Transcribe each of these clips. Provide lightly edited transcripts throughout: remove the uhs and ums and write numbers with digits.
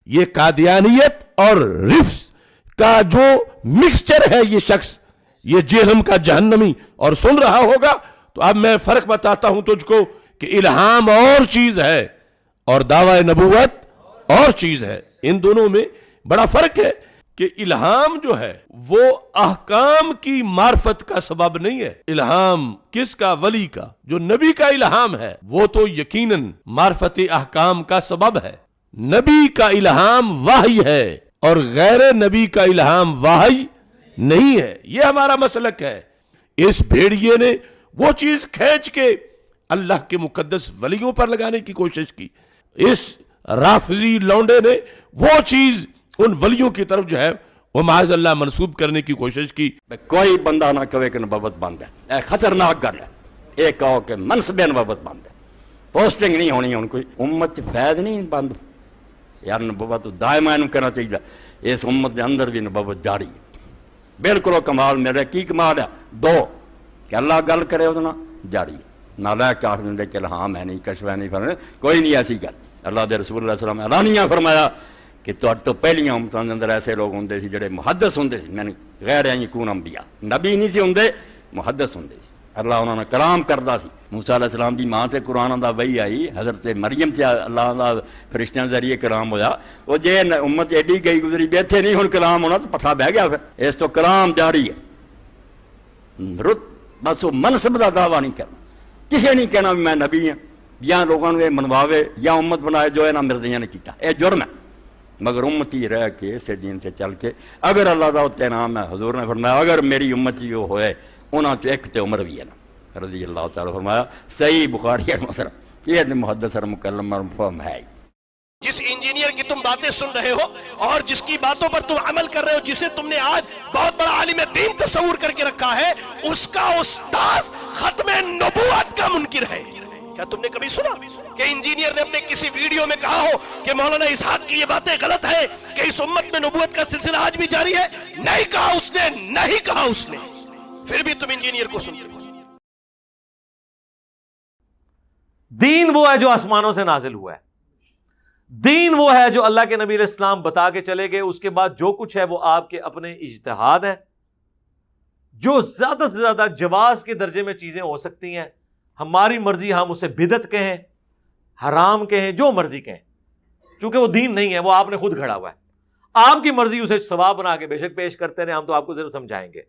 یہ قادیانیت اور رفس کا جو مکسچر ہے یہ شخص، یہ جہنم کا جہنمی، اور سن رہا ہوگا تو اب میں فرق بتاتا ہوں تجھ کو کہ الہام اور چیز ہے اور دعوی نبوت اور چیز ہے. ان دونوں میں بڑا فرق ہے کہ الہام جو ہے وہ احکام کی معرفت کا سبب نہیں ہے. الہام کس کا؟ ولی کا. جو نبی کا الہام ہے وہ تو یقیناً معرفت احکام کا سبب ہے. نبی کا الہام وحی ہے اور غیر نبی کا الہام وحی نہیں ہے. یہ ہمارا مسلک ہے. اس بھیڑیے نے وہ چیز کھینچ کے اللہ کے مقدس ولیوں پر لگانے کی کوشش کی. اس رافضی لونڈے نے وہ چیز ان ولیوں کی طرف جو ہے وہ معاذ اللہ منسوب کرنے کی کوشش کی. کوئی بندہ نہ کہے کہ نبوت بند ہے، اے خطرناک گل ہے. ایک کہو کہ منصب نبوت بند ہے، پوسٹنگ نہیں ہونی. ہوں کوئی امت فیض نہیں بند یار. نبوت دائما کہنا چاہیے اس امت کے اندر بھی نبوت جاری ہے. بالکل کمال میرے کی کمال ہے؟ دو کہ اللہ گل کرے وہ جاری ہے. نہ لے کے آخر دے کہ الہام ہے نہیں، کشف ہے نہیں، فرنے کوئی نہیں ایسی گل. اللہ دے رسول اللہ علیہ وسلم اعلانیہ فرمایا کہ تو پہلیاں امتوں کے اندر ایسے لوگ ہوں سی جڑے محدث ہوں سی. میں غیر یکون انبیاء، نبی نہیں سی ہوں، محدث ہوں سی. اللہ انہوں نے کلام کردا سی. موسیٰ علیہ السلام دی ماں تے قرآن دا وحی آئی، حضرت مریم تے اللہ دا فرشتیاں ذریعے کلام ہویا. وہ جے امت ایڈی گئی گزری بیٹھے نہیں ہن کلام ہونا تو پتھا بہ گیا. پھر اس تو کلام جاری ہے. رت بس وہ منصب دا دعویٰ نہیں کرنا. کسے نہیں کہنا میں نبی ہوں یا لوگوں نے منواوے یا امت بنائے جو ہے نا مرضیاں نے کیتا. اے جرم ہے. مگر امتی رہ کے اسے دین تے چل کے اگر اللہ دا اتنے نام ہے. حضور نے فرمایا اگر میری امتی جو ہوئے انہاں تو ایک تے عمر بھی ہے نا رضی اللہ تعالیٰ. فرمایا صحیح بخاری ہے مثلا. یہ محدث اور مکلم اور مفہوم ہے. جس انجینئر کی تم باتیں سن رہے ہو اور جس کی باتوں پر تم عمل کر رہے ہو، جسے تم نے آج بہت بڑا عالم دین تصور کر کے رکھا ہے، اس کا استاذ ختم نبوت کا منکر ہے. کیا تم نے کبھی سنا کہ انجینئر نے اپنے کسی ویڈیو میں کہا ہو کہ مولانا اسحاق کی یہ باتیں غلط ہیں کہ اس امت میں نبوت کا سلسلہ آج بھی جاری ہے؟ نہیں کہا اس نے، نہیں کہا اس نے. پھر بھی تم انجینئر کو سنتے ہو. دین وہ ہے جو آسمانوں سے نازل ہوا ہے. دین وہ ہے جو اللہ کے نبی علیہ السلام بتا کے چلے گئے. اس کے بعد جو کچھ ہے وہ آپ کے اپنے اجتہاد ہیں. جو زیادہ سے زیادہ جواز کے درجے میں چیزیں ہو سکتی ہیں، ہماری مرضی، ہم اسے بدعت کہیں، حرام کہیں، جو مرضی کہیں، چونکہ وہ دین نہیں ہے، وہ آپ نے خود گھڑا ہوا ہے. آپ کی مرضی اسے ثواب بنا کے بے شک پیش کرتے رہے، ہم تو آپ کو صرف سمجھائیں گے.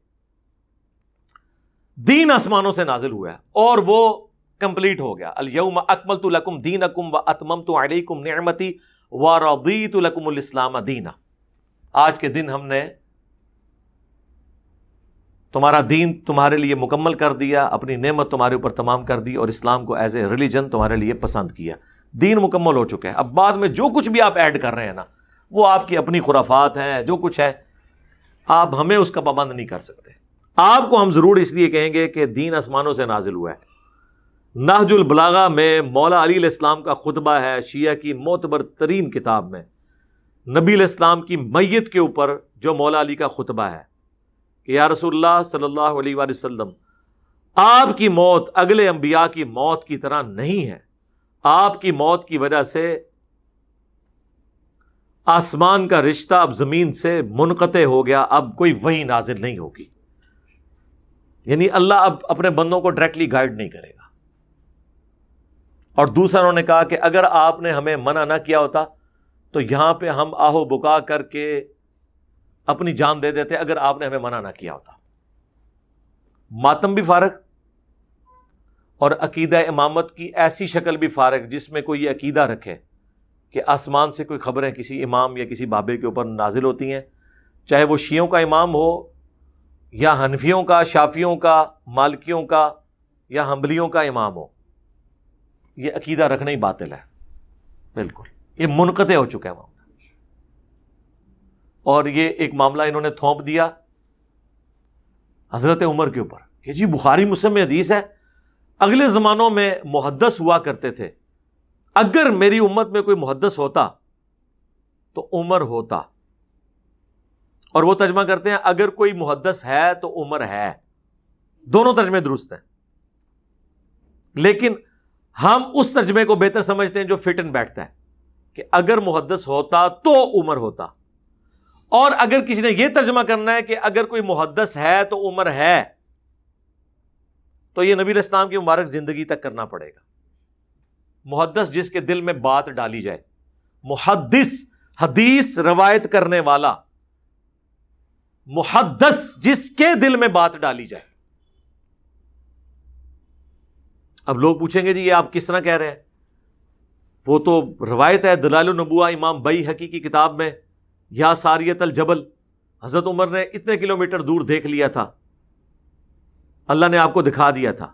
دین آسمانوں سے نازل ہوا ہے اور وہ کمپلیٹ ہو گیا. الیوم اکملت لکم دینکم واتممت علیکم نعمتی ورضیت لکم الاسلام دینا. آج کے دن ہم نے تمہارا دین تمہارے لیے مکمل کر دیا، اپنی نعمت تمہارے اوپر تمام کر دی اور اسلام کو ایز اے ریلیجن تمہارے لیے پسند کیا. دین مکمل ہو چکا ہے. اب بعد میں جو کچھ بھی آپ ایڈ کر رہے ہیں نا، وہ آپ کی اپنی خرافات ہیں. جو کچھ ہے آپ ہمیں اس کا پابند نہیں کر سکتے. آپ کو ہم ضرور اس لیے کہیں گے کہ دین آسمانوں سے نازل ہوا ہے. نہج البلاغہ میں مولا علی علیہ السلام کا خطبہ ہے، شیعہ کی معتبر ترین کتاب میں نبی علیہ السلام کی میت کے اوپر جو مولا علی کا خطبہ ہے کہ یا رسول اللہ صلی اللہ علیہ وآلہ وسلم، آپ کی موت اگلے انبیاء کی موت کی طرح نہیں ہے. آپ کی موت کی وجہ سے آسمان کا رشتہ اب زمین سے منقطع ہو گیا، اب کوئی وحی نازل نہیں ہوگی. یعنی اللہ اب اپنے بندوں کو ڈائریکٹلی گائیڈ نہیں کرے گا. اور دوسرا انہوں نے کہا کہ اگر آپ نے ہمیں منع نہ کیا ہوتا تو یہاں پہ ہم آہو بکا کر کے اپنی جان دے دیتے اگر آپ نے ہمیں منع نہ کیا ہوتا. ماتم بھی فارغ اور عقیدہ امامت کی ایسی شکل بھی فارغ جس میں کوئی یہ عقیدہ رکھے کہ آسمان سے کوئی خبریں کسی امام یا کسی بابے کے اوپر نازل ہوتی ہیں، چاہے وہ شیعوں کا امام ہو یا حنفیوں کا، شافیوں کا، مالکیوں کا یا حنبلیوں کا امام ہو. یہ عقیدہ رکھنا ہی باطل ہے. بالکل یہ منقطع ہو چکا ہے معاملہ. اور یہ ایک معاملہ انہوں نے تھوپ دیا حضرت عمر کے اوپر کہ جی بخاری مسلم میں حدیث ہے اگلے زمانوں میں محدث ہوا کرتے تھے، اگر میری امت میں کوئی محدث ہوتا تو عمر ہوتا. اور وہ ترجمہ کرتے ہیں اگر کوئی محدث ہے تو عمر ہے. دونوں ترجمے درست ہیں، لیکن ہم اس ترجمے کو بہتر سمجھتے ہیں جو فٹ ان بیٹھتا ہے کہ اگر محدث ہوتا تو عمر ہوتا، اور اگر کسی نے یہ ترجمہ کرنا ہے کہ اگر کوئی محدث ہے تو عمر ہے، تو یہ نبی علیہ السلام کی مبارک زندگی تک کرنا پڑے گا۔ محدث جس کے دل میں بات ڈالی جائے، محدث حدیث روایت کرنے والا، محدث جس کے دل میں بات ڈالی جائے۔ اب لوگ پوچھیں گے جی یہ آپ کس طرح کہہ رہے ہیں؟ وہ تو روایت ہے دلائل النبوہ امام بیہقی کی کتاب میں، یا ساریت الجبل، حضرت عمر نے اتنے کلومیٹر دور دیکھ لیا تھا، اللہ نے آپ کو دکھا دیا تھا،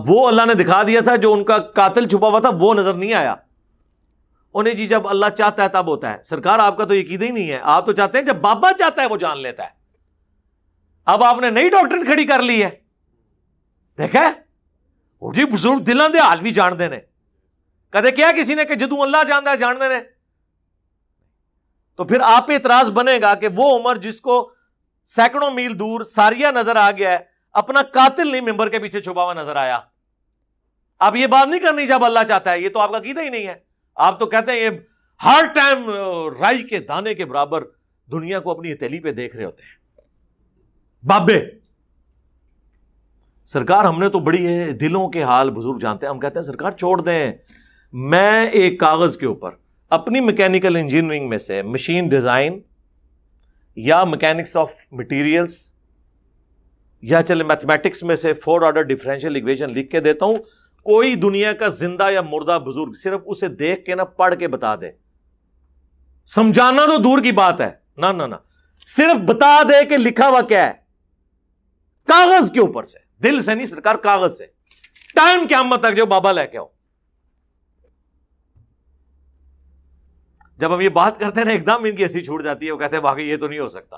وہ اللہ نے دکھا دیا تھا، جو ان کا قاتل چھپا ہوا تھا وہ نظر نہیں آیا انہیں۔ جی جب اللہ چاہتا ہے تب ہوتا ہے۔ سرکار آپ کا تو عقیدہ ہی نہیں ہے، آپ تو چاہتے ہیں جب بابا چاہتا ہے وہ جان لیتا ہے۔ اب آپ نے نئی ڈاکٹرن کھڑی کر لی ہے، دیکھا ہے وہ جی بزرگ دلوں دے حال بھی جان دے نے، کدے کیا کسی نے کہ جدوں اللہ جاندا ہے جان دے نے؟ تو پھر آپ پہ اعتراض بنے گا کہ وہ عمر جس کو سینکڑوں میل دور ساریہ نظر آ گیا ہے، اپنا قاتل نہیں ممبر کے پیچھے چھپا ہوا نظر آیا۔ آپ یہ بات نہیں کرنی جب اللہ چاہتا ہے، یہ تو آپ کا عقیدہ ہی نہیں ہے۔ آپ تو کہتے ہیں یہ ہر ٹائم رائی کے دانے کے برابر دنیا کو اپنی ہتھیلی پہ دیکھ رہے ہوتے ہیں، بابے۔ سرکار ہم نے تو بڑی دلوں کے حال بزرگ جانتے ہیں، ہم کہتے ہیں سرکار چھوڑ دیں، میں ایک کاغذ کے اوپر اپنی میکینیکل انجینئرنگ میں سے مشین ڈیزائن یا میکینکس آف مٹیریلز یا چلے میتھمیٹکس میں سے 4 آرڈر ڈیفرینشیل ایکویشن لکھ کے دیتا ہوں، کوئی دنیا کا زندہ یا مردہ بزرگ صرف اسے دیکھ کے نہ پڑھ کے بتا دے، سمجھانا تو دور کی بات ہے، نہ صرف بتا دے کہ لکھا ہوا کیا ہے کاغذ کے اوپر سے، دل سے نہیں سرکار، کاغذ سے، ٹائم قیامت تک جو بابا لے کے آؤ۔ جب ہم یہ بات کرتے ہیں نا ایک دم ان کی ہنسی چھوٹ جاتی ہے، وہ کہتے ہیں واقعی یہ تو نہیں ہو سکتا۔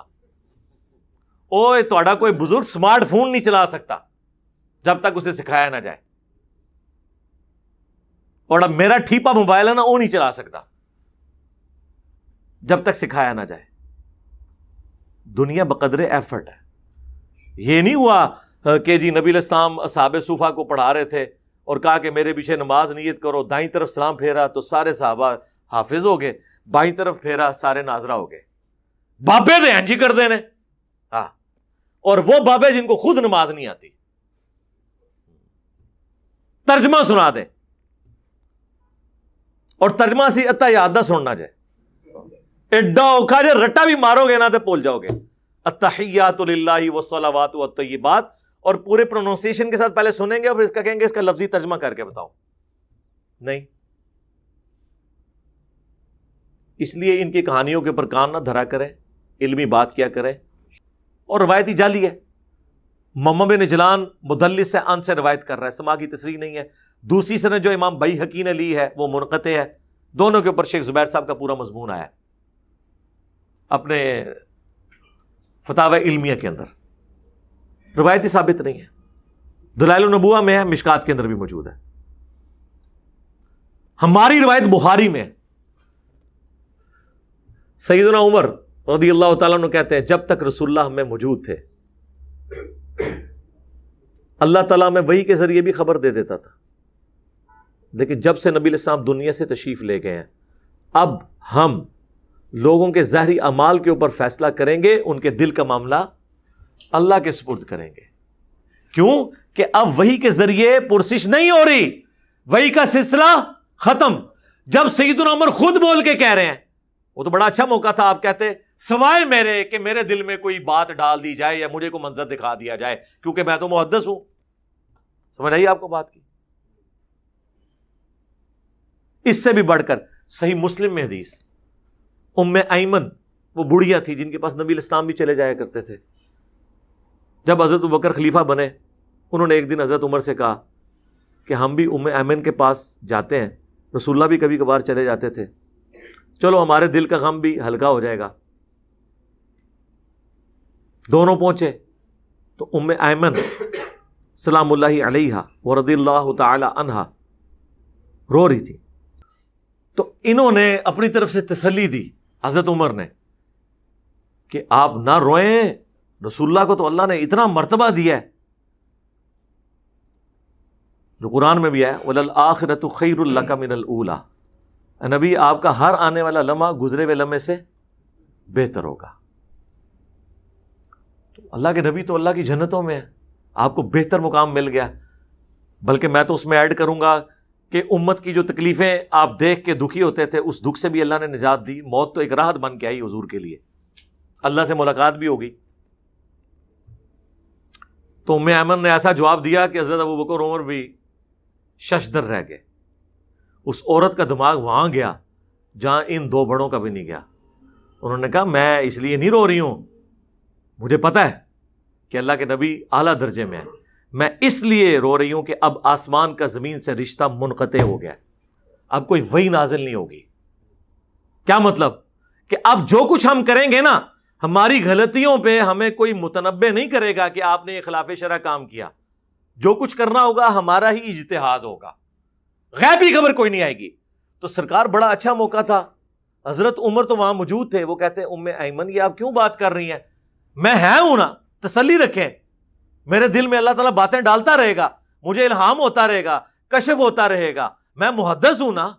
اوے تہاڈا کوئی بزرگ سمارٹ فون نہیں چلا سکتا جب تک اسے سکھایا نہ جائے، اور اب میرا ٹھیپا موبائل ہے نا وہ نہیں چلا سکتا جب تک سکھایا نہ جائے۔ دنیا بقدر ایفرٹ ہے۔ یہ نہیں ہوا کہ جی نبی علیہ السلام اصحاب صوفہ کو پڑھا رہے تھے اور کہا کہ میرے پیچھے نماز نیت کرو، دائیں طرف سلام پھیرا تو سارے صحابہ حافظ ہو گئے، بائیں طرف پھیرا سارے ناظرہ ہو گئے۔ بابے دے ہنجی کر دینے، ہاں، اور وہ بابے جن کو خود نماز نہیں آتی، ترجمہ سنا دے، اور ترجمہ سی اتا یاد نہ سننا جائے، ایڈا اوکھا جے رٹا بھی مارو گے نا تو بھول جاؤ گے۔ التحیات للہ والصلوات والطیبات، اور پورے پروننسیشن کے ساتھ پہلے سنیں گے اور پھر اس کا کہیں گے اس کا لفظی ترجمہ کر کے بتاؤ، نہیں۔ اس لیے ان کی کہانیوں کے اوپر کان نہ دھرا کریں، علمی بات کیا کریں۔ اور روایتی جعلی ہے، محمد بن اجلان مدلس سے ان سے روایت کر رہا ہے، سما کی تصریح نہیں ہے۔ دوسری سند جو امام بیہقی نے لی ہے وہ منقطع ہے۔ دونوں کے اوپر شیخ زبیر صاحب کا پورا مضمون آیا ہے اپنے فتاوی علمیہ کے اندر، روایتی ثابت نہیں ہے، دلائل النبوہ میں ہے، مشکات کے اندر بھی موجود ہے۔ ہماری روایت بخاری میں ہے، سیدنا عمر رضی اللہ تعالیٰ عنہ کہتے ہیں جب تک رسول اللہ ہمیں موجود تھے اللہ تعالیٰ میں وحی کے ذریعے بھی خبر دے دیتا تھا، لیکن جب سے نبی علیہ السلام دنیا سے تشریف لے گئے ہیں اب ہم لوگوں کے ظاہری اعمال کے اوپر فیصلہ کریں گے، ان کے دل کا معاملہ اللہ کے سپرد کریں گے۔ کیوں کہ اب وحی کے ذریعے پرسش نہیں ہو رہی، وحی کا سلسلہ ختم۔ جب سیدنا عمر خود بول کے کہہ رہے ہیں، وہ تو بڑا اچھا موقع تھا، آپ کہتے سوائے میرے کہ میرے دل میں کوئی بات ڈال دی جائے یا مجھے کوئی منظر دکھا دیا جائے، کیونکہ میں تو محدث ہوں۔ سمجھ آئیے آپ کو بات کی؟ اس سے بھی بڑھ کر صحیح مسلم میں حدیث، ام ایمن وہ بڑھیا تھی جن کے پاس نبی علیہ السلام بھی چلے جایا کرتے تھے۔ جب حضرت ابوبکر خلیفہ بنے، انہوں نے ایک دن حضرت عمر سے کہا کہ ہم بھی ام ایمن کے پاس جاتے ہیں، رسول اللہ بھی کبھی کبھار چلے جاتے تھے، چلو ہمارے دل کا غم بھی ہلکا ہو جائے گا۔ دونوں پہنچے تو ام ایمن سلام اللہ علیہا ورضی اللہ تعالی عنہا رو رہی تھی، تو انہوں نے اپنی طرف سے تسلی دی حضرت عمر نے کہ آپ نہ روئیں، رسول اللہ کو تو اللہ نے اتنا مرتبہ دیا ہے، جو قرآن میں بھی ہے وَلَلْآخِرَةُ خَيْرٌ لَكَ مِنَ الْأُولَى، نبی آپ کا ہر آنے والا لمحہ گزرے ہوئے لمحے سے بہتر ہوگا. تو اللہ کے نبی تو اللہ کی جنتوں میں ہے, آپ کو بہتر مقام مل گیا. بلکہ میں تو اس میں ایڈ کروں گا کہ امت کی جو تکلیفیں آپ دیکھ کے دکھی ہوتے تھے, اس دکھ سے بھی اللہ نے نجات دی. موت تو ایک راحت بن کے آئی حضور کے لیے, اللہ سے ملاقات بھی ہوگی. تو ام ایمن نے ایسا جواب دیا کہ حضرت ابوبکر عمر بھی ششدر رہ گئے. اس عورت کا دماغ وہاں گیا جہاں ان دو بڑوں کا بھی نہیں گیا. انہوں نے کہا میں اس لیے نہیں رو رہی ہوں, مجھے پتا ہے کہ اللہ کے نبی اعلیٰ درجے میں ہے, میں اس لیے رو رہی ہوں کہ اب آسمان کا زمین سے رشتہ منقطع ہو گیا, اب کوئی وحی نازل نہیں ہوگی. کیا مطلب؟ کہ اب جو کچھ ہم کریں گے نا, ہماری غلطیوں پہ ہمیں کوئی متنبع نہیں کرے گا کہ آپ نے یہ خلاف شرع کام کیا. جو کچھ کرنا ہوگا ہمارا ہی اجتہاد ہوگا, غیبی خبر کوئی نہیں آئے گی. تو سرکار بڑا اچھا موقع تھا, حضرت عمر تو وہاں موجود تھے. وہ کہتے ہیں ام ایمن یہ آپ کیوں بات کر رہی ہیں, میں ہوں نا, تسلی رکھیں, میرے دل میں اللہ تعالیٰ باتیں ڈالتا رہے گا, مجھے الہام ہوتا رہے گا, کشف ہوتا رہے گا. میں محدث ہوں نا,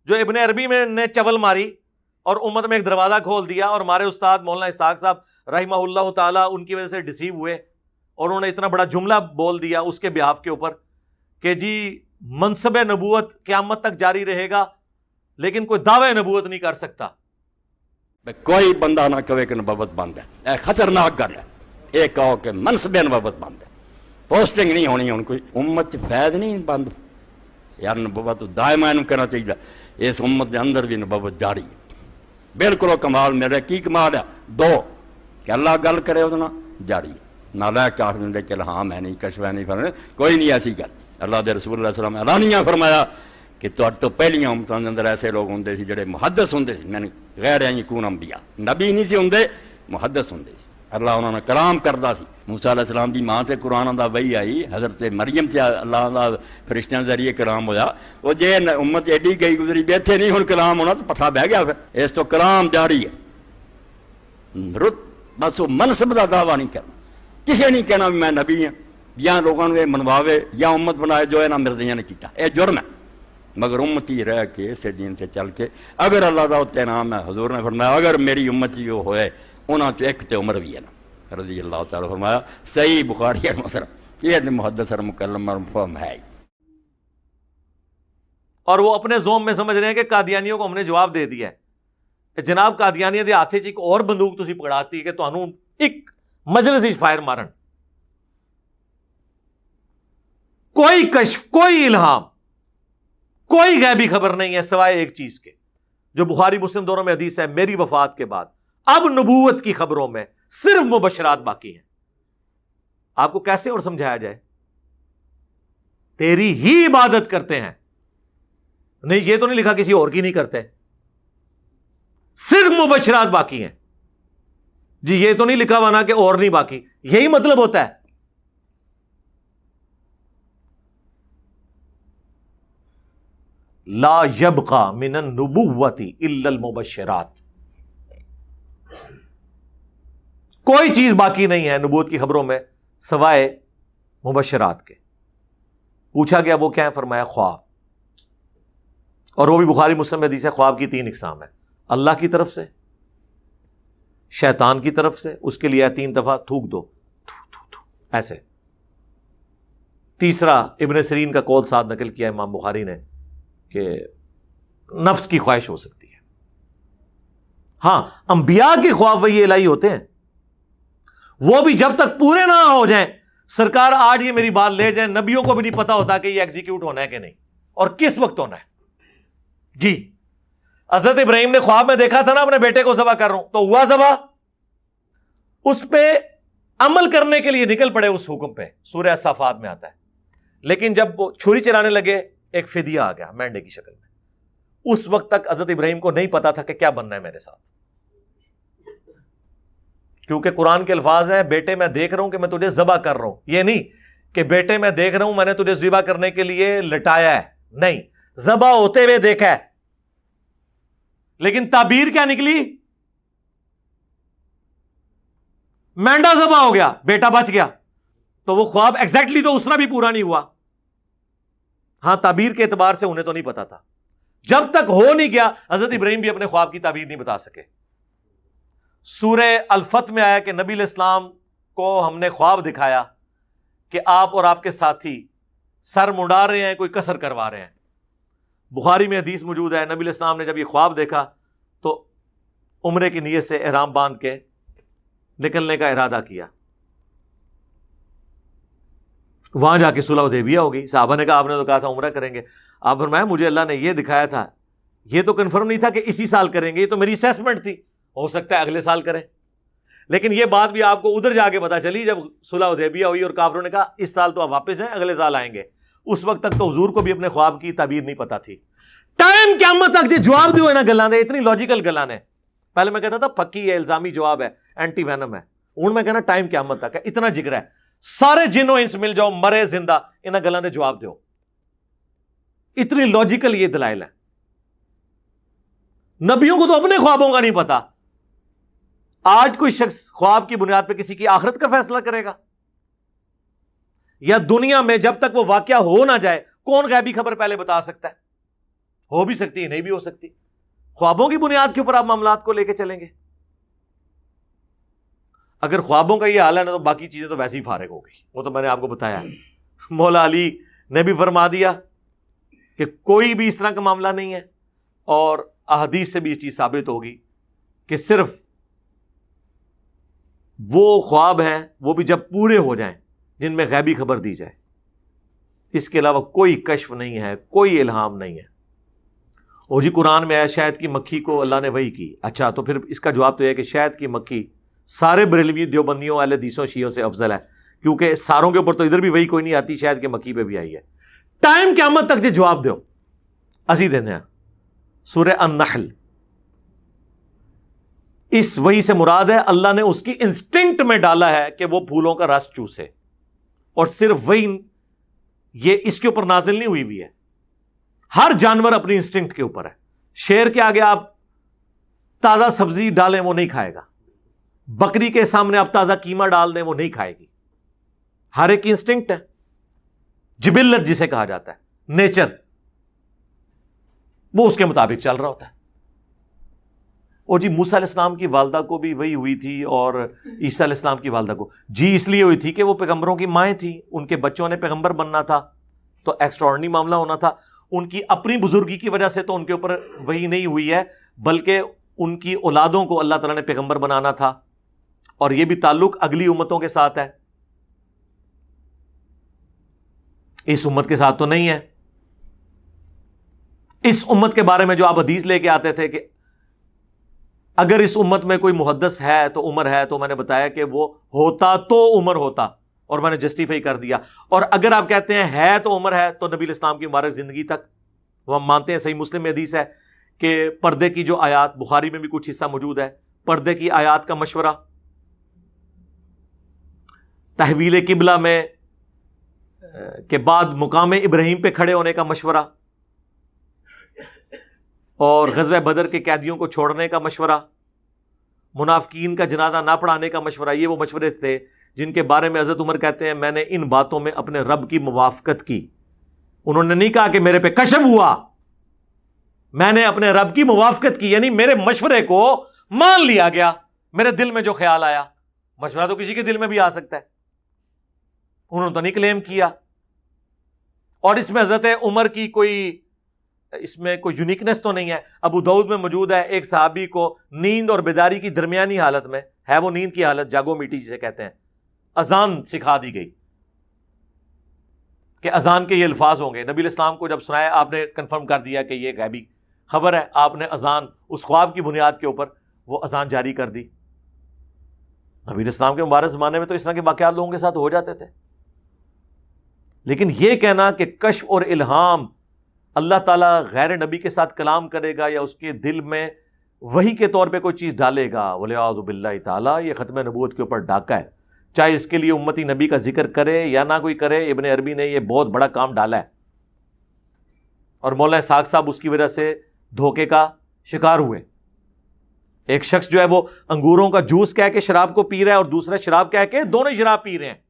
جو ابن عربی میں نے چول ماری اور امت میں ایک دروازہ کھول دیا, اور ہمارے استاد مولانا اسحاق صاحب رحمہ اللہ تعالیٰ ان کی وجہ سے ڈسیو ہوئے, اور انہوں نے اتنا بڑا جملہ بول دیا اس کے بیاف کے اوپر کہ جی منصب نبوت قیامت تک جاری رہے گا لیکن کوئی دعوی نبوت نہیں کر سکتا. کوئی بندہ نہ کہے کہ نبوت بند ہے, اے خطرناک گل ہے. یہ کہو کہ منصب نبوت بند ہے, پوسٹنگ نہیں ہونی ہوں کوئی. امت چ فیض نہیں بند یار, نبوت دائما کہنا چاہیے. اس امت کے اندر بھی نبوت جاری ہے. بالکل وہ کمال میرے کی کمال ہے, دو کہ اللہ گل کرے وہ جاری ہے, نہ لے کے آخر دے کہ الہام ہے نہیں, کشف ہے نہیں, فرنے کوئی نہیں ایسی گل. اللہ دے رسول اللہ علیہ وسلم اعلانیہ فرمایا کہ تو پہلیاں امتوں کے اندر ایسے لوگ ہوں سی جڑے محدث ہوں سی, میں غیر یکون انبیاء, نبی نہیں سی ہوں, محدث ہوں سی. اللہ انہوں نے کلام کرتا سی. موسیٰ علیہ السلام دی ماں تے قرآن دا وحی آئی, حضرت مریم تے اللہ دا فرشتیاں ذریعے کلام ہویا. وہ جے امت ایڈی گئی گزری بیٹھے نہیں ہن کلام ہونا تو پتھا بہ گیا. پھر اس تو کلام جاری ہے. رت بس وہ منصب دا دعویٰ نہیں کرنا, کسے نہیں کہنا بھی میں نبی ہوں, یا لوگوں نے منواوے یا امت بنائے جو یہاں مرضیاں نے کیتا, اے جرم ہے. مگر امتی رہ کے اسے دین سے چل کے اگر اللہ دا اتنے نام ہے, حضور نے فرمایا اگر میری امتی وہ ہوئے انہاں چ ایک تے عمر بھی ہے نا رضی اللہ تعالیٰ, فرمایا صحیح بخاری مسلم, یہ محدث اور مکلم اور مفہوم ہے. اور وہ اپنے زوم میں سمجھ رہے ہیں کہ قادیانیوں کو ہم نے جواب دے دیا ہے. جناب قادیانیہ دے ہاتھ چ ایک اور بندوق تسی پکڑاتی کہ تانوں ایک مجلس وچ فائر مارن. کوئی کشف, کوئی الہام, کوئی غیبی خبر نہیں ہے سوائے ایک چیز کے, جو بخاری مسلم دونوں میں حدیث ہے, میری وفات کے بعد اب نبوت کی خبروں میں صرف مبشرات باقی ہیں. آپ کو کیسے اور سمجھایا جائے؟ تیری ہی عبادت کرتے ہیں. نہیں یہ تو نہیں لکھا کسی اور کی نہیں کرتے, صرف مبشرات باقی ہیں. جی یہ تو نہیں لکھا ہوا نا کہ اور نہیں باقی, یہی مطلب ہوتا ہے. لا یبقى من النبوۃ الا المبشرات, کوئی چیز باقی نہیں ہے نبوت کی خبروں میں سوائے مبشرات کے. پوچھا گیا وہ کیا ہے, فرمایا خواب. اور وہ بھی بخاری مسلم میں حدیث ہے, خواب کی 3 اقسام ہے, اللہ کی طرف سے, شیطان کی طرف سے, اس کے لیے 3 دفعہ تھوک دو ایسے. تیسرا ابن سیرین کا قول ساتھ نقل کیا امام بخاری نے کہ نفس کی خواہش ہو سکتی ہے. ہاں انبیاء کے خواب وہی الہی ہوتے ہیں, وہ بھی جب تک پورے نہ ہو جائیں. سرکار آج یہ میری بات لے جائیں, نبیوں کو بھی نہیں پتا ہوتا کہ یہ ایگزیکیوٹ ہونا ہے کہ نہیں اور کس وقت ہونا ہے. جی حضرت ابراہیم نے خواب میں دیکھا تھا نا اپنے بیٹے کو ذبح کر رہا ہوں, تو ہوا ذبح, اس پہ عمل کرنے کے لیے نکل پڑے اس حکم پہ, سورہ صافات میں آتا ہے. لیکن جب وہ چھری چلانے لگے ایک فدیہ آ گیا مینڈے کی شکل میں. اس وقت تک حضرت ابراہیم کو نہیں پتا تھا کہ کیا بننا ہے میرے ساتھ, کیونکہ قرآن کے الفاظ ہیں بیٹے میں دیکھ رہا ہوں کہ میں تجھے ذبح کر رہا ہوں. یہ نہیں کہ بیٹے میں دیکھ رہا ہوں میں نے تجھے ذبح کرنے کے لیے لٹایا ہے, نہیں, ذبح ہوتے ہوئے دیکھا ہے. لیکن تعبیر کیا نکلی؟ مینڈا ذبح ہو گیا, بیٹا بچ گیا. تو وہ خواب ایگزیکٹلی تو اس طرح بھی پورا نہیں ہوا. ہاں تعبیر کے اعتبار سے انہیں تو نہیں پتا تھا. جب تک ہو نہیں گیا حضرت ابراہیم بھی اپنے خواب کی تعبیر نہیں بتا سکے. سورہ الفتح میں آیا کہ نبی علیہ السلام کو ہم نے خواب دکھایا کہ آپ اور آپ کے ساتھی سر منڈا رہے ہیں, کوئی کسر کروا رہے ہیں. بخاری میں حدیث موجود ہے, نبی علیہ السلام نے جب یہ خواب دیکھا تو عمرے کی نیت سے احرام باندھ کے نکلنے کا ارادہ کیا. وہاں جا کے صلح حدیبیہ ہو گئی. صحابہ نے کہا آپ نے تو کہا تھا عمرہ کریں گے. آپ فرمایا مجھے اللہ نے یہ دکھایا تھا, یہ تو کنفرم نہیں تھا کہ اسی سال کریں گے, یہ تو میری اسیسمنٹ تھی, ہو سکتا ہے اگلے سال کریں. لیکن یہ بات بھی آپ کو ادھر جا کے پتا چلی جب صلح حدیبیہ ہوئی اور کافروں نے کہا اس سال تو آپ واپس ہیں, اگلے سال آئیں گے. اس وقت تک تو حضور کو بھی اپنے خواب کی تعبیر نہیں پتا تھی. ٹائم قیامت تک جو جواب دیو ہے نا گلاں دے, اتنی لاجیکل گلاں نے. پہلے میں کہتا تھا پکی ہے, الزامی جواب ہے, اینٹی وینم ہے. ہوں میں کہنا ٹائم قیامت تک ہے, اتنا جگر ہے. سارے جن و انس مل جاؤ, مرے زندہ, انہاں گلاں دے جواب دیو. اتنی لاجیکل یہ دلائل ہے. نبیوں کو تو اپنے خوابوں کا نہیں پتا. آج کوئی شخص خواب کی بنیاد پہ کسی کی آخرت کا فیصلہ کرے گا؟ یا دنیا میں جب تک وہ واقعہ ہو نہ جائے کون غیبی خبر پہلے بتا سکتا ہے؟ ہو بھی سکتی ہے, نہیں بھی ہو سکتی. خوابوں کی بنیاد کے اوپر آپ معاملات کو لے کے چلیں گے. اگر خوابوں کا یہ حال ہے نا تو باقی چیزیں تو ویسے ہی فارغ ہو گئی. وہ تو میں نے آپ کو بتایا. مولا علی نے بھی فرما دیا کہ کوئی بھی اس طرح کا معاملہ نہیں ہے, اور احادیث سے بھی یہ چیز ثابت ہوگی کہ صرف وہ خواب ہیں, وہ بھی جب پورے ہو جائیں, جن میں غیبی خبر دی جائے. اس کے علاوہ کوئی کشف نہیں ہے, کوئی الہام نہیں ہے. اور جی قرآن میں آیا شہد کی مکھی کو اللہ نے وحی کی. اچھا تو پھر اس کا جواب تو یہ ہے کہ شہد کی مکھی سارے بریلوی دیوبندیوں اہل حدیثوں شیعوں سے افضل ہے, کیونکہ ساروں کے اوپر تو ادھر بھی وحی کوئی نہیں آتی, شہد کی مکھی پہ بھی آئی ہے. ٹائم قیامت تک جو جواب دو اسی دینے ہیں. سورہ النحل, اس وحی سے مراد ہے اللہ نے اس کی انسٹنکٹ میں ڈالا ہے کہ وہ پھولوں کا رس چوسے, اور صرف وحی یہ اس کے اوپر نازل نہیں ہوئی ہے. ہر جانور اپنی انسٹنکٹ کے اوپر ہے. شیر کے آگے آپ تازہ سبزی ڈالیں وہ نہیں کھائے گا, بکری کے سامنے آپ تازہ قیمہ ڈال دیں وہ نہیں کھائے گی. ہر ایک انسٹنکٹ ہے, جبلت جسے کہا جاتا ہے, نیچر, وہ اس کے مطابق چل رہا ہوتا ہے. اور جی موسیٰ علیہ السلام کی والدہ کو بھی وہی ہوئی تھی, اور عیسیٰ علیہ السلام کی والدہ کو جی اس لیے ہوئی تھی کہ وہ پیغمبروں کی مائیں تھیں, ان کے بچوں نے پیغمبر بننا تھا, تو ایکسٹراڈنری معاملہ ہونا تھا. ان کی اپنی بزرگی کی وجہ سے تو ان کے اوپر وہی نہیں ہوئی ہے, بلکہ ان کی اولادوں کو اللہ تعالیٰ نے پیغمبر بنانا تھا, اور یہ بھی تعلق اگلی امتوں کے ساتھ ہے, اس امت کے ساتھ تو نہیں ہے. اس امت کے بارے میں جو آپ حدیث لے کے آتے تھے کہ اگر اس امت میں کوئی محدث ہے تو عمر ہے, تو میں نے بتایا کہ وہ ہوتا تو عمر ہوتا, اور میں نے جسٹیفائی کر دیا. اور اگر آپ کہتے ہیں ہے تو عمر ہے, تو نبی علیہ السلام کی مبارک زندگی تک وہ ہم مانتے ہیں. صحیح مسلم میں حدیث ہے کہ پردے کی جو آیات, بخاری میں بھی کچھ حصہ موجود ہے, پردے کی آیات کا مشورہ, تحویل قبلہ میں کے بعد مقام ابراہیم پہ کھڑے ہونے کا مشورہ, اور غزوہ بدر کے قیدیوں کو چھوڑنے کا مشورہ, منافقین کا جنازہ نہ پڑھانے کا مشورہ. یہ وہ مشورے تھے جن کے بارے میں حضرت عمر کہتے ہیں میں نے ان باتوں میں اپنے رب کی موافقت کی. انہوں نے نہیں کہا کہ میرے پہ کشف ہوا, میں نے اپنے رب کی موافقت کی, یعنی میرے مشورے کو مان لیا گیا. میرے دل میں جو خیال آیا, مشورہ تو کسی کے دل میں بھی آ سکتا ہے, انہوں نے تو نہیں کلیم کیا. اور اس میں حضرت عمر کی کوئی اس میں کوئی یونیکنس تو نہیں ہے. ابو داؤد میں موجود ہے ایک صحابی کو نیند اور بیداری کی درمیانی حالت میں, ہے وہ نیند کی حالت, جاگو میٹی جسے کہتے ہیں, اذان سکھا دی گئی کہ اذان کے یہ الفاظ ہوں گے. نبی علیہ السلام کو جب سنایا آپ نے کنفرم کر دیا کہ یہ غیبی خبر ہے, آپ نے اذان اس خواب کی بنیاد کے اوپر وہ اذان جاری کر دی. نبی علیہ السلام کے مبارک زمانے میں تو اس طرح کے واقعات لوگوں کے ساتھ ہو جاتے تھے. لیکن یہ کہنا کہ کشف اور الہام اللہ تعالیٰ غیر نبی کے ساتھ کلام کرے گا یا اس کے دل میں وحی کے طور پہ کوئی چیز ڈالے گا, وَلِعَاذُ بِاللَّهِ تعالیٰ, یہ ختم نبوت کے اوپر ڈاکہ ہے. چاہے اس کے لیے امتی نبی کا ذکر کرے یا نہ کوئی کرے, ابن عربی نے یہ بہت بڑا کام ڈالا ہے, اور مولانا اسحاق صاحب اس کی وجہ سے دھوکے کا شکار ہوئے. ایک شخص جو ہے وہ انگوروں کا جوس کہہ کے شراب کو پی رہا ہے, اور دوسرا شراب کہہ کے دونوں شراب پی رہے ہیں.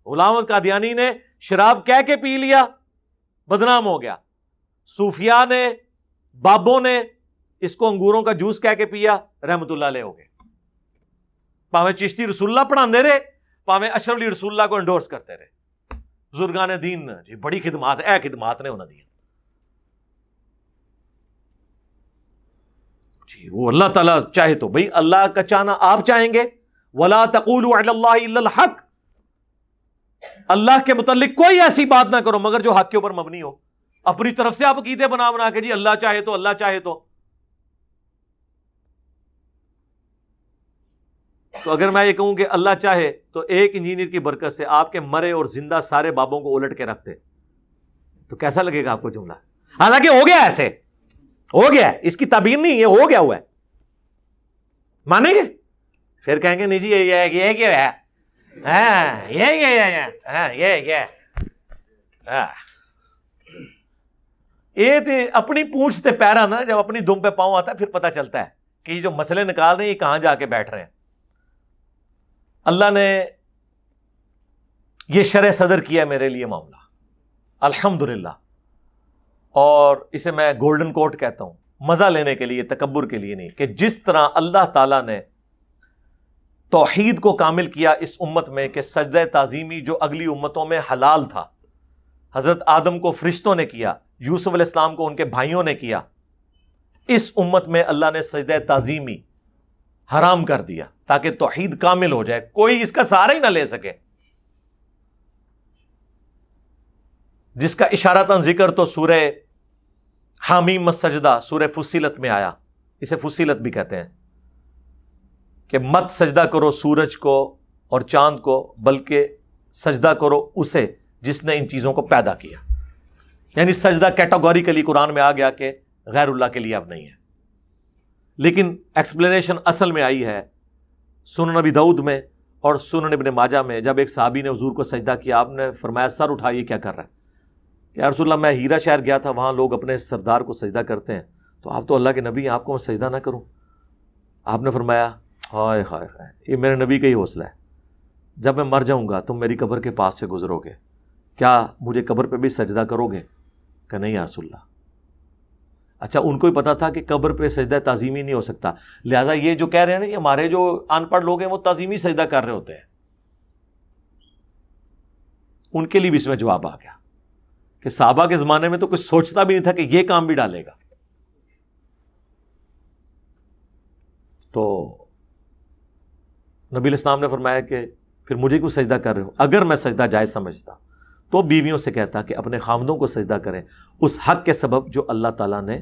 غلام احمد قادیانی نے شراب کہہ کے پی لیا, بدنام ہو گیا. صوفیاء نے بابوں نے اس کو انگوروں کا جوس کہہ کے پیا، رحمت اللہ علیہ ہو گئے. پاویں چشتی رسول اللہ پڑھاندے رہے، پاویں اشرف علی رسول اللہ کو انڈورس کرتے رہے. بزرگان دین جی بڑی خدمات، اے خدمات نے انہوں دی جی. وہ اللہ تعالیٰ چاہے تو بھئی اللہ کا چاہنا آپ چاہیں گے. وَلَا تَقُولُوا عَلَى اللَّهِ إِلَّا الْحَقِّ، اللہ کے متعلق کوئی ایسی بات نہ کرو مگر جو حق کے اوپر مبنی ہو. اپنی طرف سے آپ عقیدے بنا بنا کے جی اللہ چاہے تو، اللہ چاہے تو اگر میں یہ کہوں کہ اللہ چاہے تو ایک انجینئر کی برکت سے آپ کے مرے اور زندہ سارے بابوں کو الٹ کے رکھتے تو کیسا لگے گا آپ کو جملہ؟ حالانکہ ہو گیا، ایسے ہو گیا، اس کی تعبیر نہیں، یہ ہو گیا ہوا ہے. مانیں گے؟ پھر کہیں گے نہیں جی یہ کیا ہے، یہ تو اپنی پونچھ سے پیرا نا، جب اپنی دم پہ پاؤں آتا ہے پھر پتہ چلتا ہے کہ یہ جو مسئلے نکال رہے ہیں یہ کہاں جا کے بیٹھ رہے ہیں. اللہ نے یہ شرح صدر کیا میرے لیے معاملہ الحمدللہ، اور اسے میں گولڈن کوٹ کہتا ہوں، مزہ لینے کے لیے، تکبر کے لیے نہیں، کہ جس طرح اللہ تعالیٰ نے توحید کو کامل کیا اس امت میں کہ سجدہ تعظیمی جو اگلی امتوں میں حلال تھا، حضرت آدم کو فرشتوں نے کیا، یوسف علیہ السلام کو ان کے بھائیوں نے کیا، اس امت میں اللہ نے سجدہ تعظیمی حرام کر دیا تاکہ توحید کامل ہو جائے، کوئی اس کا سہارا ہی نہ لے سکے. جس کا اشارتاً ذکر تو سورہ حامیم السجدہ سورہ فصیلت میں آیا، اسے فصیلت بھی کہتے ہیں، کہ مت سجدہ کرو سورج کو اور چاند کو، بلکہ سجدہ کرو اسے جس نے ان چیزوں کو پیدا کیا. یعنی سجدہ کیٹاگوریکلی قرآن میں آ گیا کہ غیر اللہ کے لیے اب نہیں ہے. لیکن ایکسپلینیشن اصل میں آئی ہے سنن نبی داؤد میں اور سنن ابن ماجہ میں. جب ایک صحابی نے حضور کو سجدہ کیا، آپ نے فرمایا سر اٹھائیے کیا کر رہا ہے؟ کہ یا رسول اللہ میں ہیرا شہر گیا تھا، وہاں لوگ اپنے سردار کو سجدہ کرتے ہیں، تو آپ تو اللہ کے نبی ہیں، آپ کو میں سجدہ نہ کروں؟ آپ نے فرمایا ہائے ہائے ہائے، یہ میرے نبی کا ہی حوصلہ ہے، جب میں مر جاؤں گا تم میری قبر کے پاس سے گزرو گے، کیا مجھے قبر پہ بھی سجدہ کرو گے؟ کہ نہیں یا رسول اللہ. اچھا ان کو ہی پتا تھا کہ قبر پہ سجدہ تعظیمی نہیں ہو سکتا، لہذا یہ جو کہہ رہے ہیں نا، یہ ہمارے جو ان پڑھ لوگ ہیں وہ تعظیمی سجدہ کر رہے ہوتے ہیں، ان کے لیے بھی اس میں جواب آ گیا کہ صحابہ کے زمانے میں تو کچھ سوچتا بھی نہیں تھا کہ یہ کام بھی ڈالے گا. تو نبی علیہ السلام نے فرمایا کہ پھر مجھے کیوں سجدہ کر رہے ہو؟ اگر میں سجدہ جائز سمجھتا تو بیویوں سے کہتا کہ اپنے خامدوں کو سجدہ کریں اس حق کے سبب جو اللہ تعالیٰ نے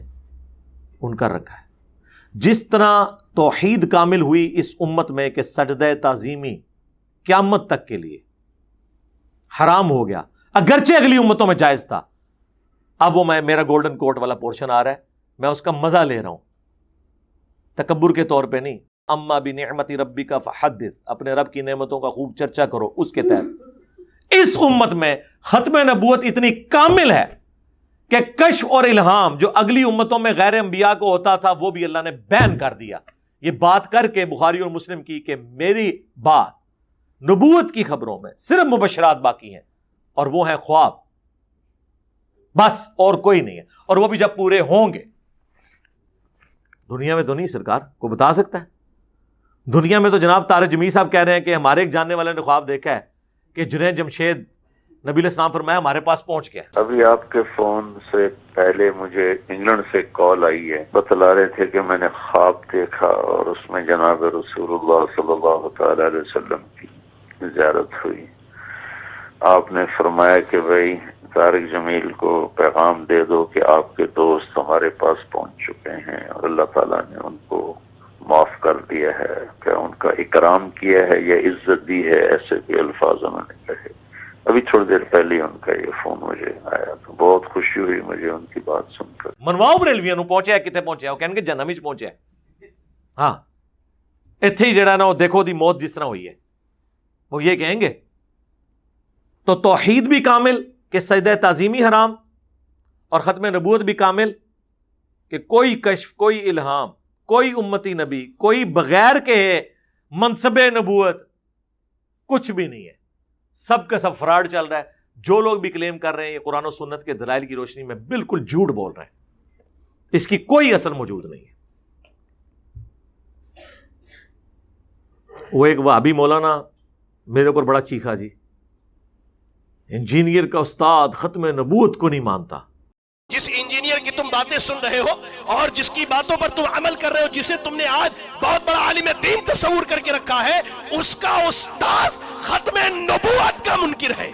ان کا رکھا ہے. جس طرح توحید کامل ہوئی اس امت میں کہ سجدہ تعظیمی قیامت تک کے لیے حرام ہو گیا، اگرچہ اگلی امتوں میں جائز تھا. اب وہ میرا گولڈن کوٹ والا پورشن آ رہا ہے، میں اس کا مزہ لے رہا ہوں، تکبر کے طور پہ نہیں. اما بنعمت ربک فحدث، اپنے رب کی نعمتوں کا خوب چرچا کرو. اس کے تحت اس امت میں ختم نبوت اتنی کامل ہے کہ کشف اور الہام جو اگلی امتوں میں غیر انبیاء کو ہوتا تھا وہ بھی اللہ نے بین کر دیا. یہ بات کر کے بخاری اور مسلم کی کہ میری بات نبوت کی خبروں میں صرف مبشرات باقی ہیں، اور وہ ہیں خواب، بس اور کوئی نہیں ہے، اور وہ بھی جب پورے ہوں گے. دنیا میں تو نہیں، سرکار کو بتا سکتا ہے؟ دنیا میں تو جناب طارق جمیل صاحب کہہ رہے ہیں کہ ہمارے ایک جاننے والے نے خواب دیکھا ہے کہ جنید جمشید نبی علیہ السلام فرمایا ہمارے پاس پہنچ گیا. ابھی آپ کے فون سے پہلے مجھے انگلینڈ سے کال آئی ہے، بتلا رہے تھے کہ میں نے خواب دیکھا اور اس میں جناب رسول اللہ صلی اللہ تعالی علیہ وسلم کی زیارت ہوئی. آپ نے فرمایا کہ بھائی طارق جمیل کو پیغام دے دو کہ آپ کے دوست ہمارے پاس پہنچ چکے ہیں اور اللہ تعالیٰ نے ان کو معاف کر دیا ہے، کہ ان کا اکرام کیا ہے یا عزت دی ہے، ایسے بھی الفاظ انہوں نے کہے. ابھی تھوڑی دیر پہلے ان کا یہ فون مجھے آیا تو بہت خوشی ہوئی مجھے ان کی بات سن کر. منواؤ بریلویاں نو پہنچیا کتے پہنچیا؟ وہ کہنے کہ جہنم وچ پہنچیا. ہاں ایتھے ہی جڑا نا وہ دیکھو دی موت جس طرح ہوئی ہے، وہ یہ کہیں گے. تو توحید بھی کامل کہ سجدہ تعظیمی حرام، اور ختم نبوت بھی کامل کہ کوئی کشف، کوئی الہام، کوئی امتی نبی، کوئی بغیر کے منصب نبوت کچھ بھی نہیں ہے. سب کا سب فراڈ چل رہا ہے. جو لوگ بھی کلیم کر رہے ہیں یہ قرآن و سنت کے دلائل کی روشنی میں بالکل جھوٹ بول رہے ہیں. اس کی کوئی اثر موجود نہیں ہے. وہ ایک وہابی مولانا میرے اوپر بڑا چیخا جی، انجینئر کا استاد ختم نبوت کو نہیں مانتا. جس انجینئر کی تم باتیں سن رہے ہو اور جس کی باتوں پر تم عمل کر رہے ہو، جسے تم نے آج بہت بڑا عالم دین تصور کر کے رکھا ہے، اس کا استاذ ختم نبوت کا منکر ہے.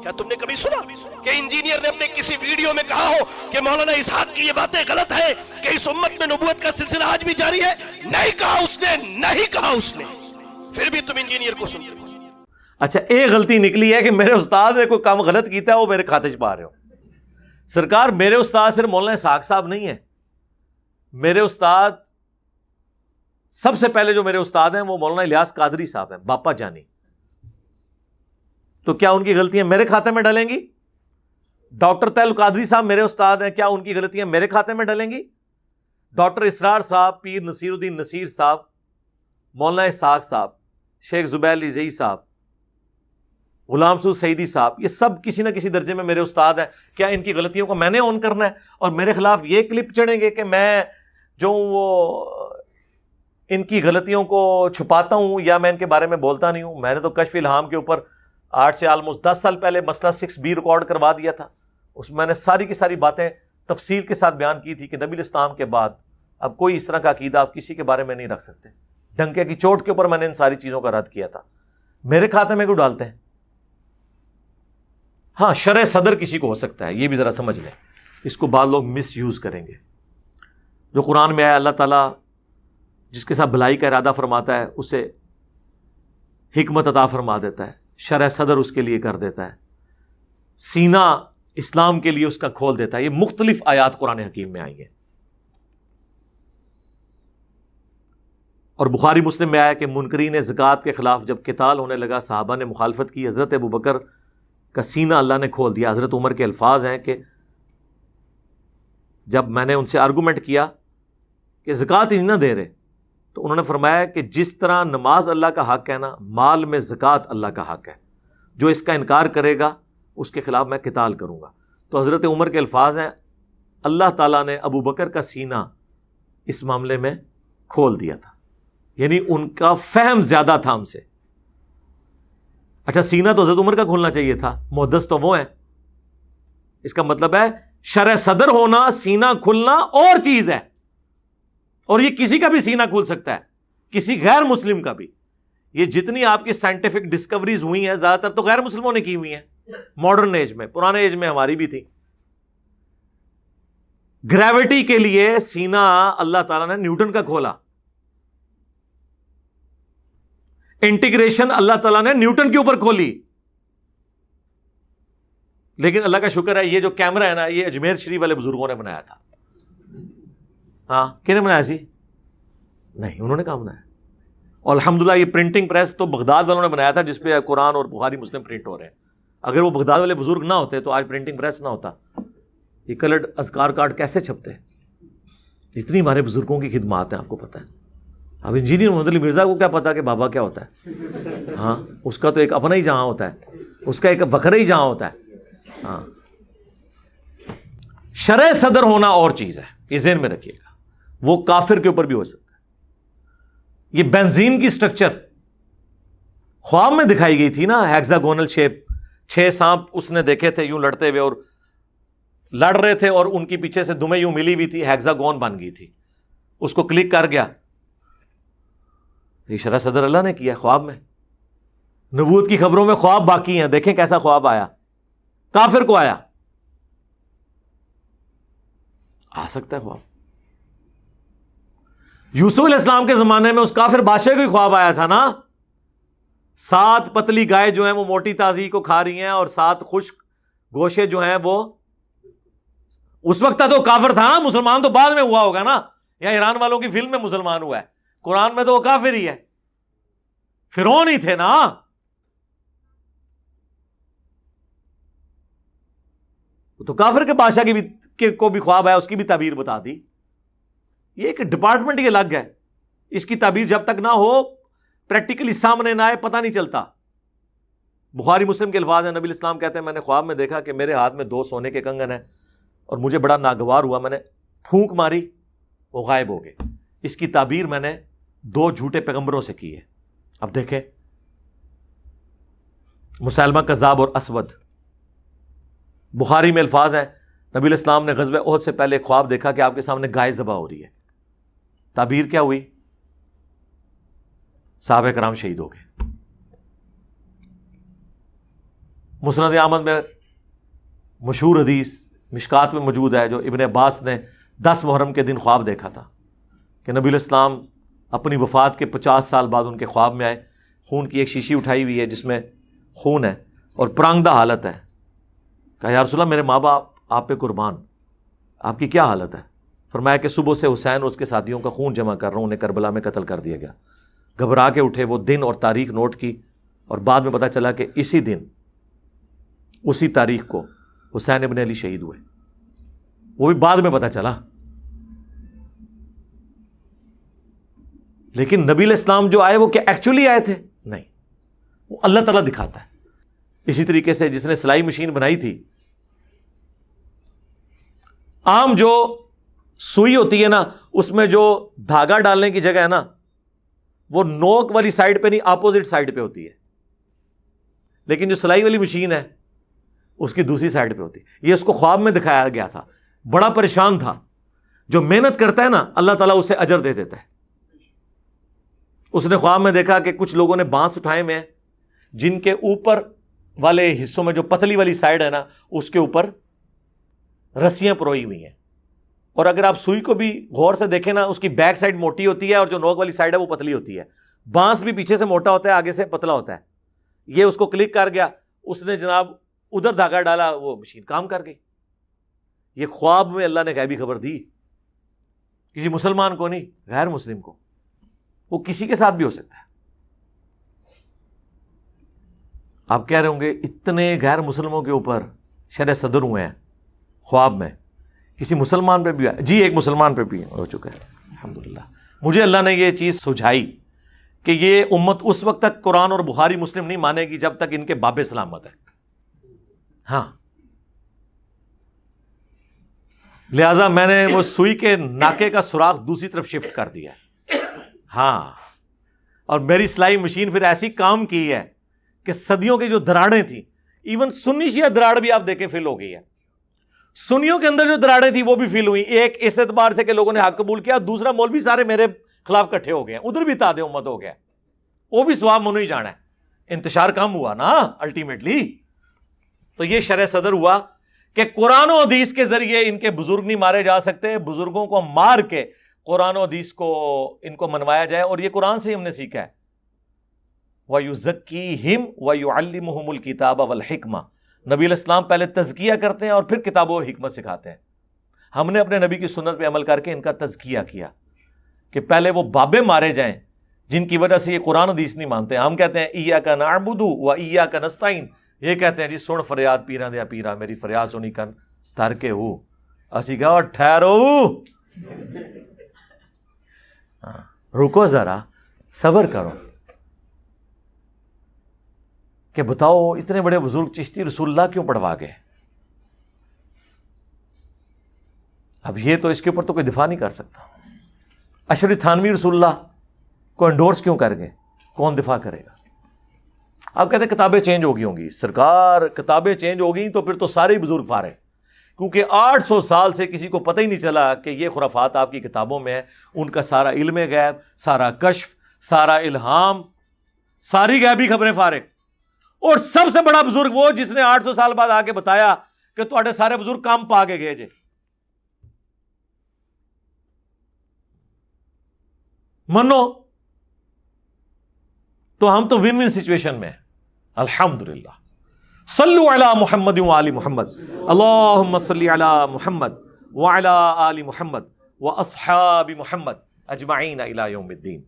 کیا تم نے کبھی سنا کہ انجینئر نے اپنے کسی ویڈیو میں کہا ہو کہ مولانا اسحاق کی یہ باتیں غلط ہے، کہ اس امت میں نبوت کا سلسلہ آج بھی جاری ہے؟ نہیں کہا اس نے، نہیں کہا اس نے. پھر بھی تم انجینئر کو سنتے ہو. اچھا ایک غلطی نکلی ہے کہ میرے استاد نے کوئی کام غلط کیتا ہے، وہ میرے کھاتے چ پا رہے ہو. سرکار میرے استاد صرف مولانا اسحاق صاحب نہیں ہے. میرے استاد سب سے پہلے جو میرے استاد ہیں وہ مولانا الیاس قادری صاحب ہیں، باپا جانی. تو کیا ان کی غلطیاں میرے کھاتے میں ڈلیں گی؟ ڈاکٹر طیل قادری صاحب میرے استاد ہیں، کیا ان کی غلطیاں میرے کھاتے میں ڈلیں گی؟ ڈاکٹر اسرار صاحب، پیر نصیر الدین نصیر صاحب، مولانا اسحاق صاحب، شیخ زبیر علی زئی صاحب، غلام سعود سعیدی صاحب، یہ سب کسی نہ کسی درجے میں میرے استاد ہیں. کیا ان کی غلطیوں کو میں نے اون کرنا ہے اور میرے خلاف یہ کلپ چڑھیں گے کہ میں جو وہ ان کی غلطیوں کو چھپاتا ہوں یا میں ان کے بارے میں بولتا نہیں ہوں؟ میں نے تو کشف الہام کے اوپر 8 سے آلموسٹ 10 سال پہلے مسئلہ 6B ریکارڈ کروا دیا تھا. اس میں نے ساری کی ساری باتیں تفصیل کے ساتھ بیان کی تھی کہ نبی الاسلام کے بعد اب کوئی اس طرح کا عقیدہ آپ کسی کے بارے میں نہیں رکھ سکتے. ڈنکے کی چوٹ کے اوپر میں نے ان ساری چیزوں کا رد کیا تھا. میرے کھاتے میں کیوں ڈالتے ہیں؟ ہاں شرح صدر کسی کو ہو سکتا ہے، یہ بھی ذرا سمجھ لیں. اس کو بعض لوگ مس یوز کریں گے. جو قرآن میں آیا اللہ تعالیٰ جس کے ساتھ بھلائی کا ارادہ فرماتا ہے اسے حکمت عطا فرما دیتا ہے، شرح صدر اس کے لیے کر دیتا ہے، سینہ اسلام کے لیے اس کا کھول دیتا ہے. یہ مختلف آیات قرآن حکیم میں آئی ہیں. اور بخاری مسلم میں آیا کہ منکرین زکوٰۃ کے خلاف جب قتال ہونے لگا، صحابہ نے مخالفت کی، حضرت ابوبکر کا سینہ اللہ نے کھول دیا. حضرت عمر کے الفاظ ہیں کہ جب میں نے ان سے آرگومنٹ کیا کہ زکوٰۃ ہی نہ دے رہے، تو انہوں نے فرمایا کہ جس طرح نماز اللہ کا حق ہے نا، مال میں زکوٰۃ اللہ کا حق ہے. جو اس کا انکار کرے گا اس کے خلاف میں قتال کروں گا. تو حضرت عمر کے الفاظ ہیں اللہ تعالیٰ نے ابوبکر کا سینہ اس معاملے میں کھول دیا تھا، یعنی ان کا فہم زیادہ تھا ہم سے. اچھا سینہ تو حضرت عمر کا کھولنا چاہیے تھا، محدث تو وہ ہیں. اس کا مطلب ہے شرح صدر ہونا، سینہ کھلنا اور چیز ہے. اور یہ کسی کا بھی سینہ کھول سکتا ہے، کسی غیر مسلم کا بھی. یہ جتنی آپ کی سائنٹیفک ڈسکوریز ہوئی ہیں زیادہ تر تو غیر مسلموں نے کی ہوئی ہیں ماڈرن ایج میں. پرانے ایج میں ہماری بھی تھی. گریوٹی کے لیے سینہ اللہ تعالیٰ نے نیوٹن کا کھولا. انٹیگریشن اللہ تعالیٰ نے نیوٹن کے اوپر کھولی. لیکن اللہ کا شکر ہے یہ جو کیمرہ ہے نا، یہ اجمیر شریف والے بزرگوں نے بنایا تھا. ہاں کن نے بنایا سی؟ نہیں، انہوں نے کہاں بنایا. اور الحمدللہ یہ پرنٹنگ پریس تو بغداد والوں نے بنایا تھا جس پہ قرآن اور بخاری مسلم پرنٹ ہو رہے ہیں. اگر وہ بغداد والے بزرگ نہ ہوتے تو آج پرنٹنگ پریس نہ ہوتا. یہ کلرڈ اذکار کارڈ کیسے چھپتے ہیں؟ اتنی ہمارے بزرگوں کی خدمات ہیں، آپ کو پتہ ہے. اب انجینئر محمد علی مرزا کو کیا پتا کہ بابا کیا ہوتا ہے؟ ہاں اس کا تو ایک اپنا ہی جہاں ہوتا ہے، اس کا ایک وکھرا ہی جہاں ہوتا ہے. ہاں شرح صدر ہونا اور چیز ہے، یہ ذہن میں رکھیے گا. وہ کافر کے اوپر بھی ہو سکتا ہے. یہ بنزین کی سٹرکچر خواب میں دکھائی گئی تھی نا، ہیگزاگونل شیپ. 6 سانپ اس نے دیکھے تھے یوں لڑتے ہوئے، اور لڑ رہے تھے اور ان کی پیچھے سے دمیں یوں ملی ہوئی تھی، ہیگزاگون بن گئی تھی. اس کو کلک کر گیا. یہ شرح صدر اللہ نے کیا خواب میں. نبوت کی خبروں میں خواب باقی ہیں، دیکھیں کیسا خواب آیا. کافر کو آیا، آ سکتا ہے خواب. یوسف علیہ السلام کے زمانے میں اس کافر بادشاہ کو ہی خواب آیا تھا نا. 7 پتلی گائے جو ہیں وہ موٹی تازی کو کھا رہی ہیں، اور 7 خشک گوشے جو ہیں وہ. اس وقت تو کافر تھا نا، مسلمان تو بعد میں ہوا ہوگا نا، یا ایران والوں کی فلم میں مسلمان ہوا ہے. قرآن میں تو وہ کافر ہی ہے، فرعون ہی تھے نا. تو کافر کے بادشاہ کو بھی خواب آیا، اس کی بھی تعبیر بتا دی. یہ ایک ڈپارٹمنٹ ہی الگ ہے. اس کی تعبیر جب تک نہ ہو، پریکٹیکلی سامنے نہ آئے، پتہ نہیں چلتا. بخاری مسلم کے الفاظ ہیں، نبی الاسلام کہتے ہیں میں نے خواب میں دیکھا کہ میرے ہاتھ میں 2 سونے کے کنگن ہیں، اور مجھے بڑا ناگوار ہوا. میں نے پھونک ماری وہ غائب ہو گئے. اس کی تعبیر میں نے 2 جھوٹے پیغمبروں سے کی ہے. اب دیکھیں مسیلمہ کذاب اور اسود. بخاری میں الفاظ ہیں نبی علیہ السلام نے غزوہ احد سے پہلے خواب دیکھا کہ آپ کے سامنے گائے ذبح ہو رہی ہے. تعبیر کیا ہوئی؟ صحابہ کرام شہید ہو گئے. مسند احمد میں مشہور حدیث مشکات میں موجود ہے جو ابن عباس نے 10 محرم کے دن خواب دیکھا تھا کہ نبی علیہ السلام اپنی وفات کے 50 سال بعد ان کے خواب میں آئے. خون کی ایک شیشی اٹھائی ہوئی ہے جس میں خون ہے اور پرانگدہ حالت ہے. کہا یا رسول اللہ میرے ماں باپ آپ پہ قربان، آپ کی کیا حالت ہے؟ فرمایا کہ صبح سے حسین اور اس کے ساتھیوں کا خون جمع کر رہا ہوں، انہیں کربلا میں قتل کر دیا گیا. گھبرا کے اٹھے، وہ دن اور تاریخ نوٹ کی اور بعد میں پتہ چلا کہ اسی دن اسی تاریخ کو حسین ابن علی شہید ہوئے. وہ بھی بعد میں پتہ چلا. لیکن نبی علیہ السلام جو آئے وہ کیا ایکچولی آئے تھے؟ نہیں، وہ اللہ تعالیٰ دکھاتا ہے. اسی طریقے سے جس نے سلائی مشین بنائی تھی، عام جو سوئی ہوتی ہے نا اس میں جو دھاگا ڈالنے کی جگہ ہے نا وہ نوک والی سائڈ پہ نہیں اپوزٹ سائڈ پہ ہوتی ہے، لیکن جو سلائی والی مشین ہے اس کی دوسری سائڈ پہ ہوتی ہے. یہ اس کو خواب میں دکھایا گیا تھا. بڑا پریشان تھا. جو محنت کرتا ہے نا اللہ تعالیٰ اسے اجر دے دیتا ہے. اس نے خواب میں دیکھا کہ کچھ لوگوں نے بانس اٹھائے میں جن کے اوپر والے حصوں میں جو پتلی والی سائڈ ہے نا اس کے اوپر رسیاں پروئی ہوئی ہیں، اور اگر آپ سوئی کو بھی غور سے دیکھیں نا اس کی بیک سائڈ موٹی ہوتی ہے اور جو نوک والی سائڈ ہے وہ پتلی ہوتی ہے. بانس بھی پیچھے سے موٹا ہوتا ہے آگے سے پتلا ہوتا ہے. یہ اس کو کلک کر گیا، اس نے جناب ادھر دھاگا ڈالا، وہ مشین کام کر گئی. یہ خواب میں اللہ نے غیبی خبر دی. کسی مسلمان کو نہیں، غیر مسلم کو. وہ کسی کے ساتھ بھی ہو سکتا ہے. آپ کہہ رہے ہوں گے اتنے غیر مسلموں کے اوپر شرح صدر ہوئے ہیں خواب میں، کسی مسلمان پہ بھی ہے؟ جی ایک مسلمان پہ بھی ہو چکا ہے الحمدللہ. مجھے اللہ نے یہ چیز سجھائی کہ یہ امت اس وقت تک قرآن اور بخاری مسلم نہیں مانے گی جب تک ان کے باب سلامت ہے. ہاں لہذا میں نے وہ سوئی کے ناکے کا سوراخ دوسری طرف شفٹ کر دیا. ہاں اور میری سلائی مشین پھر ایسی کام کی ہے کہ صدیوں کی جو دراڑیں تھیں، ایون سنی شیعہ دراڑ بھی آپ دیکھیں فل ہو گئی ہے. سنیوں کے اندر جو دراڑیں تھیں وہ بھی فل ہوئی. ایک اس اعتبار سے کہ لوگوں نے حق قبول کیا، دوسرا مولوی سارے میرے خلاف کٹھے ہو گئے ہیں، ادھر بھی تعداد امت ہو گیا. وہ بھی ثواب منو ہی جانا ہے. انتشار کم ہوا نا الٹیمیٹلی. تو یہ شرح صدر ہوا کہ قرآن و حدیث کے ذریعے ان کے بزرگ نہیں مارے جا سکتے. بزرگوں کو مار کے قرآن و حدیث کو ان کو منوایا جائے، اور یہ قرآن سے ہی ہم نے سیکھا ہے. وَيُزَكِّيهِمْ وَيُعَلِّمُهُمُ الْكِتَابَ وَالْحِكْمَةَ. نبی علیہ السلام پہلے تزکیہ کرتے ہیں اور پھر کتاب و حکمت سکھاتے ہیں. ہم نے اپنے نبی کی سنت پہ عمل کر کے ان کا تزکیہ کیا کہ پہلے وہ بابے مارے جائیں جن کی وجہ سے یہ قرآن حدیث نہیں مانتے. ہم کہتے ہیں ایاک نعبد و ایاک نستعین، یہ کہتے ہیں جی سن فریاد پیراں دیا پیرا، میری فریاد سنی کن تر کے ہو. اسی کہا ٹھہرو، رکو ذرا، صبر کرو کہ بتاؤ اتنے بڑے بزرگ چشتی رسول اللہ کیوں پڑھوا گئے. اب یہ تو اس کے اوپر تو کوئی دفاع نہیں کر سکتا. اشرف تھانوی رسول اللہ کو انڈورس کیوں کر گئے؟ کون دفاع کرے گا؟ آپ کہتے ہیں کتابیں چینج ہو گئی ہوں گی. سرکار کتابیں چینج ہو گئی تو پھر تو سارے بزرگ فارغ، کیونکہ 800 سال سے کسی کو پتہ ہی نہیں چلا کہ یہ خرافات آپ کی کتابوں میں ہے. ان کا سارا علم غیب، سارا کشف، سارا الہام، ساری غیبی خبریں فارغ. اور سب سے بڑا بزرگ وہ جس نے 800 سال بعد آ کے بتایا کہ تواڈے سارے بزرگ کام پا کے گئے جے. منو تو ہم تو ون ون سچویشن میں ہیں الحمدللہ. صلو علی محمد و آل محمد، اللہم صلی علی محمد وعلی آل محمد واصحاب محمد اجمعین الی یوم الدین.